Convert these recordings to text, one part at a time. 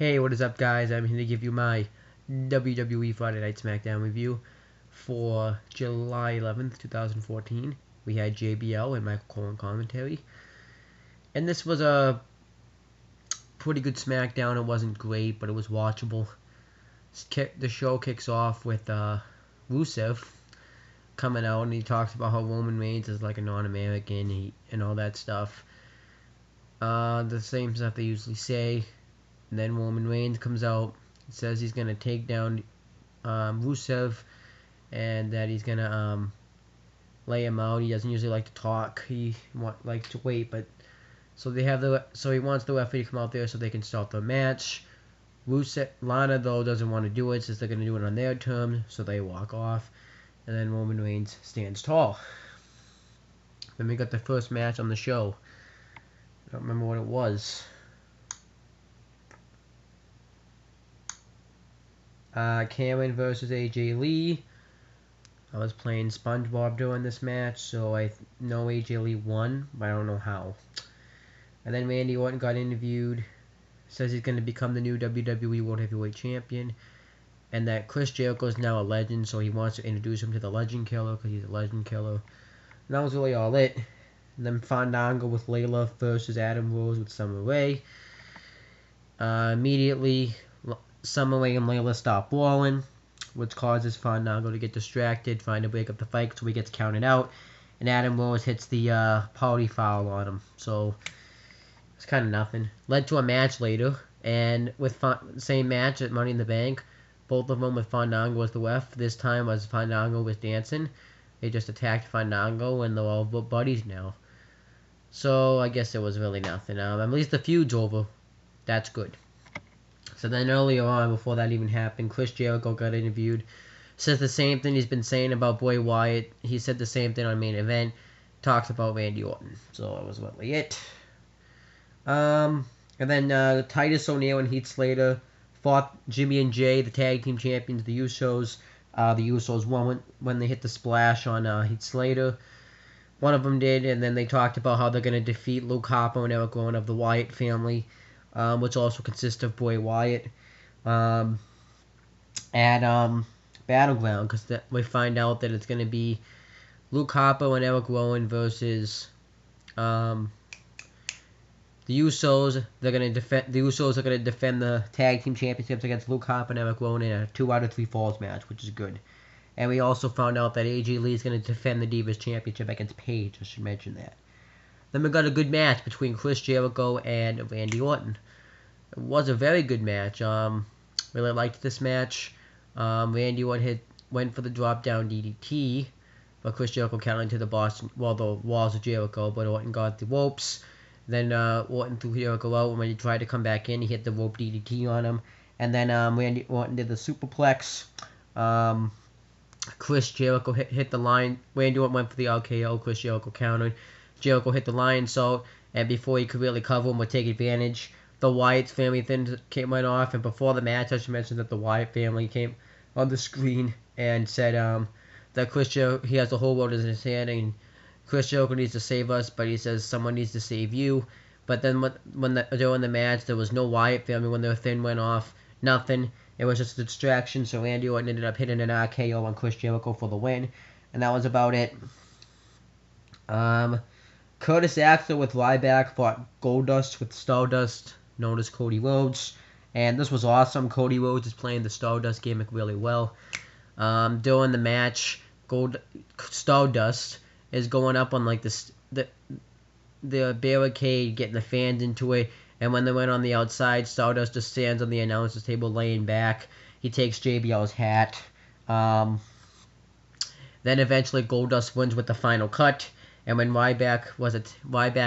Hey, what is up, guys? I'm here to give you my WWE Friday Night Smackdown review for July 11th, 2014. We had JBL and Michael Cole in commentary. And this was a pretty good Smackdown. It wasn't great, but it was watchable. The show kicks off with Rusev coming out, and he talks about how Roman Reigns is like a non-American and all that stuff. The same stuff they usually say. And then Roman Reigns comes out, says he's going to take down Rusev, and that he's going to lay him out. He doesn't usually like to talk. He likes to wait, but so he wants the referee to come out there so they can start the match. Lana, though, doesn't want to do it, says they're going to do it on their terms, so they walk off. And then Roman Reigns stands tall. Then we got the first match on the show. I don't remember what it was. Cameron versus AJ Lee. I was playing SpongeBob during this match, so I know AJ Lee won, but I don't know how. And then Randy Orton got interviewed. Says he's going to become the new WWE World Heavyweight Champion. And that Chris Jericho is now a legend, so he wants to introduce him to the Legend Killer because he's a Legend Killer. And that was really all it. And then Fandango with Layla versus Adam Rose with Summer Rae. Immediately, Summer Rae and Layla stop brawling, which causes Fandango to get distracted, trying to break up the fight, so he gets counted out. And Adam Rose hits the party foul on him. So it's kind of nothing. Led to a match later, and with same match at Money in the Bank, both of them with Fandango as the ref. This time as Fandango was dancing, they just attacked Fandango, and they're all buddies now. So I guess it was really nothing. At least the feud's over. That's good. So then earlier on, before that even happened, Chris Jericho got interviewed. Says the same thing he's been saying about Bray Wyatt. He said the same thing on Main Event. Talks about Randy Orton. So that was really it. And then Titus O'Neil and Heath Slater fought Jimmy and Jay, the tag team champions, the Usos. The Usos won when they hit the splash on Heath Slater. One of them did, and then they talked about how they're going to defeat Luke Harper and Eric Rowan of the Wyatt family, which also consists of Bray Wyatt, at Battleground, because we find out that it's going to be Luke Harper and Eric Rowan versus the Usos. The Usos are going to defend the tag team championships against Luke Harper and Eric Rowan in a 2 out of 3 falls match, which is good. And we also found out that AJ Lee is going to defend the Divas Championship against Paige. I should mention that. Then we got a good match between Chris Jericho and Randy Orton. It was a very good match. Really liked this match. Randy Orton went for the drop down DDT, but Chris Jericho counted to the the walls of Jericho, but Orton got the ropes. Then Orton threw Jericho out, and when he tried to come back in, he hit the rope DDT on him. And then Randy Orton did the superplex. Chris Jericho hit the line. Randy Orton went for the RKO. Chris Jericho countered. Jericho hit the lion salt, and before he could really cover him or take advantage, the Wyatt family thing went off. And before the match, I should mention that the Wyatt family came on the screen and said that Chris Jericho, he has the whole world in his hand, and Chris Jericho needs to save us, but he says someone needs to save you. But then during the match, there was no Wyatt family when their thing went off. Nothing. It was just a distraction, so Randy Orton ended up hitting an RKO on Chris Jericho for the win, and that was about it. Curtis Axel with Ryback fought Goldust with Stardust, known as Cody Rhodes, and this was awesome. Cody Rhodes is playing the Stardust gimmick really well. During the match, Stardust is going up on like the barricade, getting the fans into it. And when they went on the outside, Stardust just stands on the announcer's table laying back. He takes JBL's hat. Then eventually Goldust wins with the final cut. And when Ryback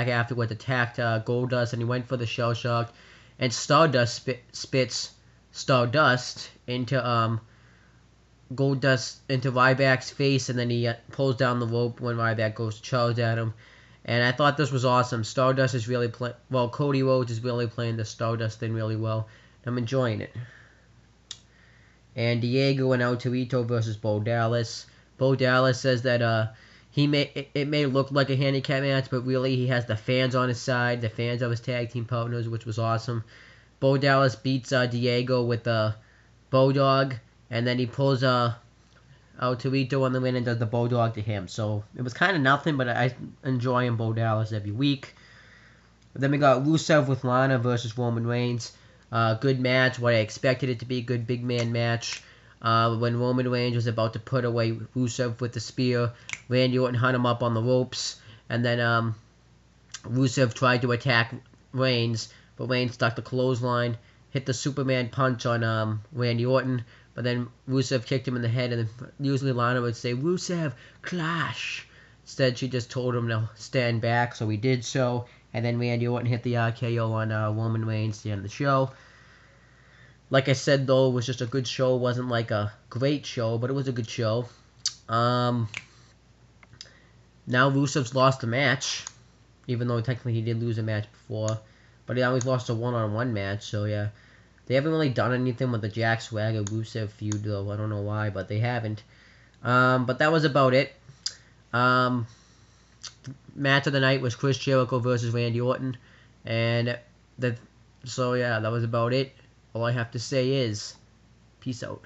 afterwards attacked Goldust, and he went for the shell shock, and Stardust spits Stardust into Ryback's face, and then he pulls down the rope when Ryback goes to charge at him. And I thought this was awesome. Stardust is really Cody Rhodes is really playing the Stardust thing really well. I'm enjoying it. And Diego and El Torito versus Bo Dallas. Bo Dallas says that it may look like a handicap match, but really he has the fans on his side. The fans are his tag team partners, which was awesome. Bo Dallas beats Diego with a Bulldog, and then he pulls El Torito on the win and does the Bulldog to him. So it was kind of nothing, but I enjoy him Bo Dallas every week. Then we got Rusev with Lana versus Roman Reigns. Good match, what I expected it to be. Good big man match. When Roman Reigns was about to put away Rusev with the spear, Randy Orton hung him up on the ropes, and then Rusev tried to attack Reigns, but Reigns stuck the clothesline, hit the Superman punch on Randy Orton, but then Rusev kicked him in the head, and then usually Lana would say, Rusev, clash. Instead, she just told him to stand back, so he did so, and then Randy Orton hit the RKO on Roman Reigns at the end of the show. Like I said, though, it was just a good show. It wasn't like a great show, but it was a good show. Now Rusev's lost a match, even though technically he did lose a match before. But he always lost a one-on-one match, so yeah. They haven't really done anything with the Jack Swagger Rusev feud, though. I don't know why, but they haven't. But that was about it. Match of the night was Chris Jericho versus Randy Orton. So yeah, that was about it. All I have to say is, peace out.